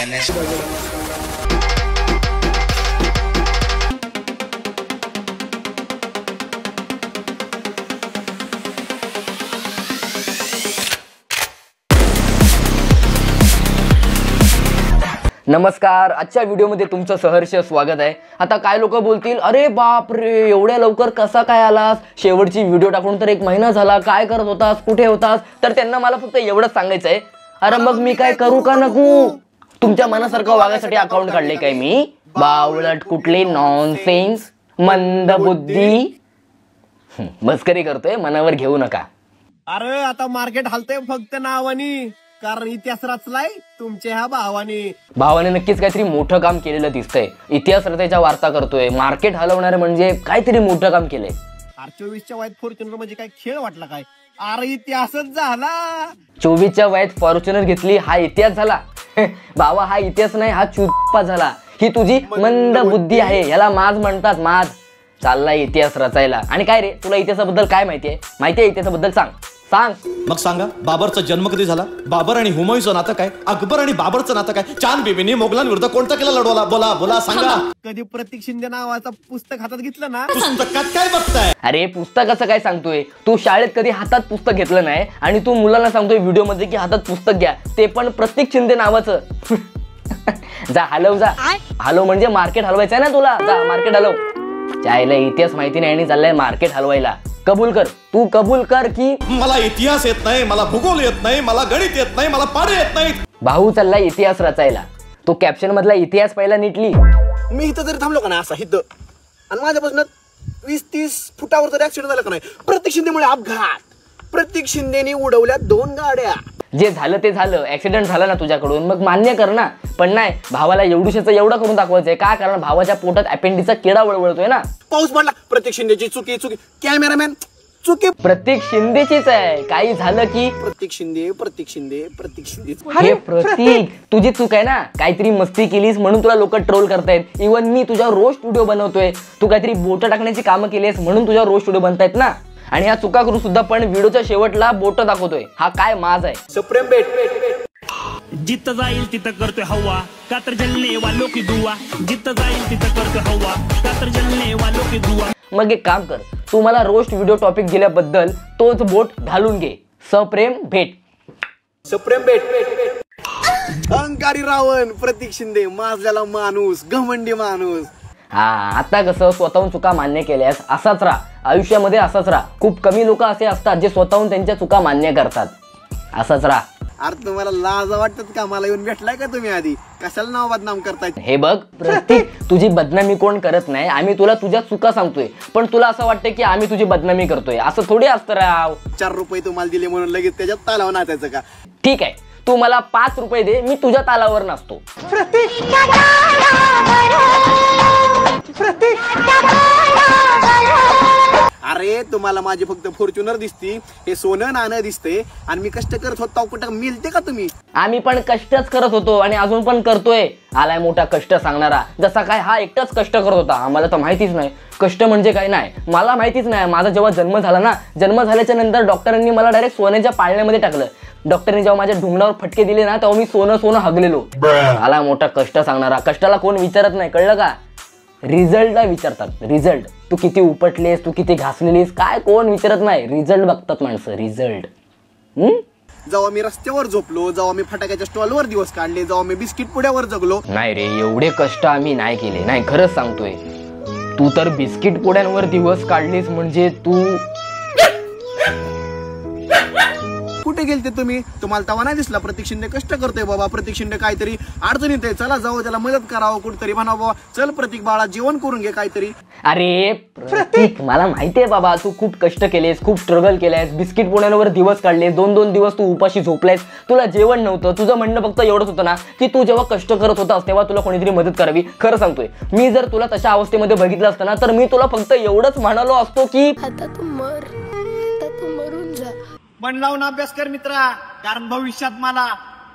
नमस्कार, आजच्या व्हिडिओमध्ये तुमचं सहर्ष स्वागत आहे। आता काय लोक बोलतील, अरे बाप रे, एवढ्या लवकर कसा काय आलास? शेवटची व्हिडिओ टाकून तर 1 महिना झाला, काय करत होतास, कुठे होतास? तर त्यांना मला फक्त एवढंच सांगायचं आहे, अरे मग मी काय करू का नको? तुमच्या मनासारखं वागायसाठी अकाउंट काढले काय मी? बावळट कुठले, नॉनसेन्स, मंद बुद्धी, मस्करी करतोय, मनावर घेऊ नका। अरे आता मार्केट हलतंय फक्त नावानी, कारण इतिहास रचलाय तुमच्या ह्या भावाने नक्कीच काहीतरी मोठं काम केलेलं दिसतंय। इतिहास रचायचा वार्ता करतोय, मार्केट हलवणारे म्हणजे काहीतरी मोठं काम केलंय। 24च्या वयात फॉर्च्युनर म्हणजे काय खेळ वाटला काय? अरे इतिहासच झाला। 24च्या वयात फॉर्च्युनर घेतली हा इतिहास झाला? बाबा हा इतिहास नाही, हा चुप्पा झाला। ही तुझी मंद बुद्धी आहे, याला माज म्हणतात, माज। चाललाय इतिहास रचायला। आणि काय रे, तुला इतिहासाबद्दल काय माहितीये? इतिहासाबद्दल सांग। मग सांगा, बाबरचा जन्म कधी झाला? बाबर आणि हुमायूंचं नातं काय? अकबर आणि बाबरचं नातं काय? चांद बीबीने मोगलांविरुद्ध कोणता केला लढवला? बोला बोला, सांगा। कधी प्रतीक शिंदे नावाचं पुस्तक हातात घेतलं ना? पुस्तकात काय बघताय? अरे पुस्तकाचं काय सांगतोय तू? शाळेत कधी हातात पुस्तक घेतलं नाही आणि तू मुलांना सांगतोय व्हिडिओ मध्ये की हातात पुस्तक घ्या, ते पण प्रतीक शिंदे नावाचं। जा हलव, जा हलव, म्हणजे मार्केट हलवायचंय ना तुला, जा मार्केट हलव। चायला इतिहास माहिती नाही आणि चाललाय मार्केट हलवायला। कबूल कर, तू कबूल कर की मला इतिहास येत नाही, मला भूगोल येत नाही, मला गणित येत नाही, मला पाडे येत नाही। भाऊ चाललाय इतिहास रचायला। तो कॅप्शन मधला इतिहास पहिला नीटली। मी इथं जरी थांबलो का ना असा इथं, आणि माझ्यापासून 20-30 फुटावर जरी ऍक्सिडेंट झाला का नाही, प्रतीक शिंदेमुळे अपघात, प्रतीक शिंदेने उडवल्या 2 गाड्या। जे झालं ते झालं, ऍक्सिडेंट झाला ना तुझ्याकडून, मग मान्य कर ना। पण नाही, भावाला एवढं करून दाखवायचंय का? कारण भावाच्या पोटात अपेंडिसचा किडा वळवळतोय ना। पाऊस पडला, प्रतीक शिंदेची चुकी, कॅमेरामॅन चुकी, प्रतीक शिंदेचीच आहे। काही झालं की प्रतीक शिंदे। हे प्रतीक, तुझी चूक आहे ना, काहीतरी मस्ती केलीस म्हणून तुला लोक ट्रोल करतायत। इव्हन मी तुझ्या रोस्ट व्हिडिओ बनवतोय, तू काहीतरी बोट टाकण्याची कामं केलीस म्हणून तुझ्या रोस्ट व्हिडिओ बनतायत ना। आणि ह्या चुका करून सुद्धा पण व्हिडिओच्या शेवटला बोट दाखवतोय, हा काय माज आहे? सुप्रीम बेट। जिथं जाईल तिथं करतोय हवा, का तर जलने वालों की दुआ। जिथं जाईल तिथं करतोय हवा, का तर जलने वालों की दुआ। मग एक काम कर, तू मला रोस्ट व्हिडिओ टॉपिक दिल्याबद्दल तोच बोट घालून घे। सप्रेम भेट। अहंकारी रावण प्रतीक शिंदे, माजलेला माणूस, घमंडी माणूस। हा, आता कसं स्वतःहून चुका मान्य केल्यास असाच राहा, आयुष्यामध्ये असाच राहा। खूप कमी लोक असे असतात जे स्वतःहून त्यांच्या चुका मान्य करतात, असाच राहा। अरे तुम्हाला लाज वाटत का? मला येऊन भेटलाय का तुम्ही आधी? कशाला नाव बदनाम करताय? हे बघ प्रतीक, तुझी बदनामी कोण करत नाही, आम्ही तुला तुझ्या चुका सांगतोय, पण तुला असं वाटतं की आम्ही तुझी बदनामी करतोय। असं थोडी असतं राव। 4 रुपये तुम्हाला दिले म्हणून लगेच त्याच्यात तालावर नाचायचं का? ठीक आहे, तू मला 5 रुपये दे, मी तुझ्या तालावर नाचतो। अरे तुम्हाला माझी फक्त फॉर्च्युनर दिसती, हे सोनं नाणं दिसते, आणि मी कष्ट करत होतो कुठं मिळते का तुम्ही? आम्ही पण कष्टच करत होतो आणि अजून पण करतोय। आलाय मोठा कष्ट सांगणारा, जसा काय हा एकटाच कष्ट करत होता। आम्हाला तर माहितीच नाही कष्ट म्हणजे काय। नाही, मला माहितीच नाही। माझा जेव्हा जन्म झाला ना, जन्म झाल्याच्या नंतर डॉक्टरांनी मला डायरेक्ट सोन्याच्या पाळण्यामध्ये टाकलं। डॉक्टरने जेव्हा माझ्या ढुंगणावर फटके दिले ना, तेव्हा मी सोनं हगलेलो। आला मोठा कष्ट सांगणारा। कष्टाला कोण विचारत नाही, कळलं का? रिझल्टला विचारतात, रिझल्ट। तू किती उपटलेस, तू किती घासलेलीस, काय कोण विचारत नाही, रिझल्ट बघतात माणसं, रिझल्ट। जेव्हा मी रस्त्यावर झोपलो, जेव्हा मी फटाक्याच्या स्टॉलवर दिवस काढले, जेव्हा मी बिस्किट पुड्यावर जगलो। नाही रे, एवढे कष्ट आम्ही नाही केले। नाही, खरंच सांगतोय, तू तर बिस्किट पुड्यांवर दिवस काढलीस म्हणजे तू कुठे गेलते तुम्ही? तुम्हाला तवा नाही दिसला प्रतीक शिंदे कष्ट करतोय बाबा, प्रतीक शिंदे काहीतरी अडचणीत आहे, चला जाऊ त्याला मदत करावं, कुठेतरी म्हणावं बाबा चल प्रतीक बाळा जेवण करून घे काहीतरी। अरे प्रतीक, मला माहितीये बाबा, तू खूप कष्ट केलेस, खूप स्ट्रगल केलेस, बिस्किट पुड्यांवर दिवस काढले, 2-2 दिवस तू उपाशी झोपलायस, तुला जेवण नव्हतं। तुझं म्हणणं फक्त एवढंच होतं ना की तू जेव्हा कष्ट करत होतास तेव्हा तुला कोणीतरी मदत करावी। खरं सांगतोय, मी जर तुला तशा अवस्थेमध्ये बघितलं असतं ना, तर मी तुला फक्त एवढंच म्हणालो असतो की आता तू मरून जा। मन लावून अभ्यास कर मित्रा, कारण भविष्यात मला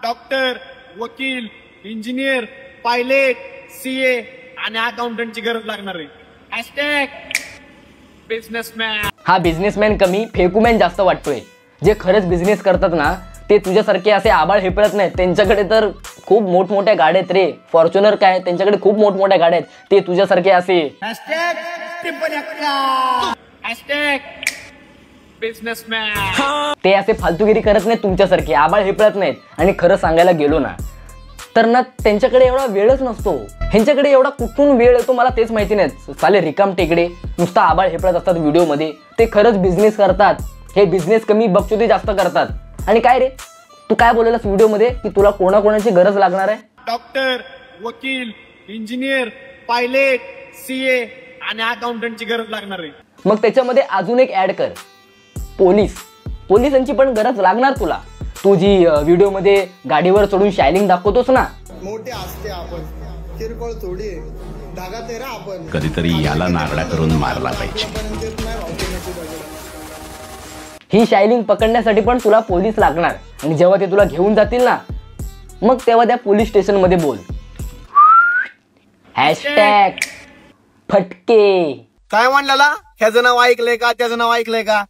डॉक्टर, वकील, इंजिनियर, पायलट, सीए आणि अकाउंटंटची गरज लागणार आहे। बिझनेसमॅन। हा बिझनेसमॅन कमी फेकूमॅन जास्त वाटतोय। जे खरंच बिझनेस करतात ना ते तुझ्यासारखे असे आबाळ हेपळत नाहीत, त्यांच्याकडे तर खूप मोठमोठ्या गाड्या आहेत रे. फॉर्च्युनर काय, त्यांच्याकडे खूप मोठमोठ्या गाड्या आहेत. ते तुझ्यासारखे असे बिझनेसमॅन ते असे फालतूगिरी करत नाहीत, तुमच्यासारखे आबाळ हेपळत नाहीत. आणि खरं सांगायला गेलो ना तर ना त्यांच्याकडे एवढा वेळच नसतो. ह्यांच्याकडे एवढा कुठून वेळ येतो मला तेच माहिती नाही. साले रिकाम टेकडे नुसता आबाळ हेपळत असतात व्हिडिओमध्ये. ते खरंच बिझनेस करतात. हे बिझनेस कमी बघतो जास्त करतात. आणि काय रे तू काय बोललेलास व्हिडिओमध्ये की तुला कोणाकोणाची गरज लागणार आहे? डॉक्टर, वकील, इंजिनियर, पायलट, सीए आणि अकाउंटंटची गरज लागणार आहे. मग त्याच्यामध्ये अजून एक ऍड कर, पोलिसांची पण गरज लागणार तुला. तू जी व्हिडिओमध्ये गाडीवर चढून शायनिंग दाखवतोस ना, मोठे असते आपण, किरकोळ थोडी धागा तेरा आपण. कधीतरी याला नारळा करून मारला पाहिजे. ही शायनिंग पकडण्यासाठी पण तुला पोलीस लागणार. आणि जेव्हा ते तुला घेऊन जातील ना मग तेव्हा त्या पोलीस स्टेशन मध्ये बोल हॅशटॅग फटके. काय म्हणलेला? ह्याचं नाव ऐकलंय का, त्याचं नाव ऐकलंय का?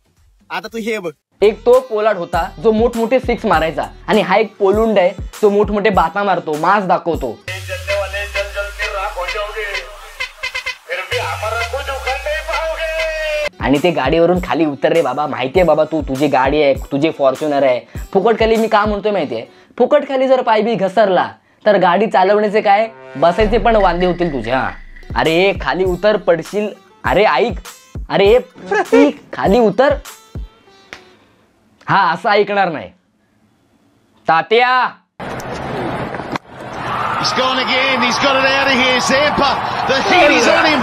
आता तू हे बघ. एक तो पोलाड होता जो मोठमोठे सिक्स मारायचा, आणि हा एक पोलुंड आहे जो मोठमोठे बाता मारतो, मास दाखवतो. आणि ते गाडीवरून खाली उतर रे बाबा. माहितीये बाबा तुझी गाडी आहे, तुझे फॉर्च्युनर आहे. फुकट खाली मी का म्हणतोय माहितीये, फुकट खाली जर पाय बी घसरला तर गाडी चालवण्याचे काय बसायचे पण वांदे होतील तुझ्या. अरे खाली उतर, पडशील. अरे ऐक, अरे प्रतीक खाली उतर. हा असं ऐकणार नाही. तात्या He's gone again. He's got it out of here. Zampa. The heat is on him.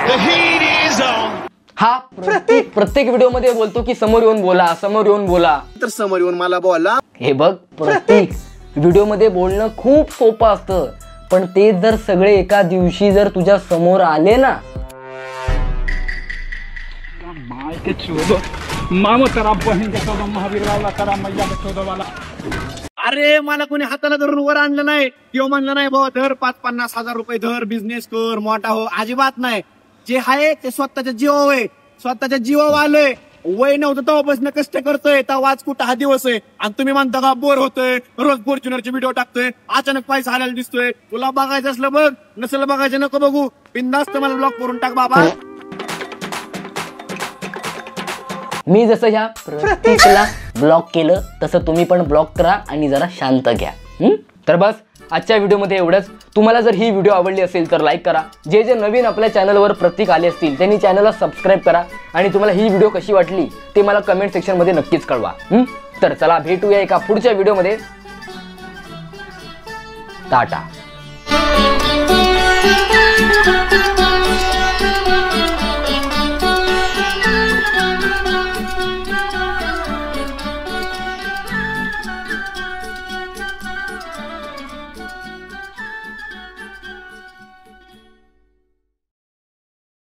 The heat is on. हा प्रत्येक व्हिडिओ मध्ये बोलतो की समोर येऊन बोला, समोर येऊन बोला. तर समोर येऊन मला बोला. हे बघ, प्रत्येक व्हिडिओ मध्ये बोलणं खूप सोपं असतं, पण ते जर सगळे एका दिवशी जर तुझ्या समोर आले ना, अरे मला कोणी हाताला धरून वर आणलं नाही किंवा म्हणलं नाही भाऊ धर 50,000 रुपये धर, बिझनेस कर, मोठा हो. अजिबात नाही. जे आहे ते स्वतःच्या जीवावर आहे, स्वतःच्या जीवावर आलोय. वय नव्हतं तेव्हापासून कष्ट करतोय. तेव्हा आज कुठं हा दिवस आहे आणि तुम्ही म्हणता का बोर होतोय, रोज फॉर्च्युनरचे व्हिडिओ टाकतोय, अचानक पैसा आलेला दिसतोय. तुला बघायचं असलं बघ, नसेल बघायचं नको बघू. बिंदास्त मला ब्लॉक करून टाक बाबा. मी जसं ह्या प्रत्येकाला ब्लॉक केलं तसं तुम्ही पण ब्लॉक करा आणि जरा शांत घ्या. तर बस आजच्या व्हिडिओमध्ये एवढंच. तुम्हाला जर ही व्हिडिओ आवडली असेल तर लाईक करा. जे जे नवीन आपल्या चॅनलवर प्रत्येक आले असतील त्यांनी चॅनलला सबस्क्राईब करा. आणि तुम्हाला ही व्हिडिओ कशी वाटली ते मला कमेंट सेक्शनमध्ये नक्कीच कळवा. तर चला भेटूया एका पुढच्या व्हिडिओमध्ये. टाटा.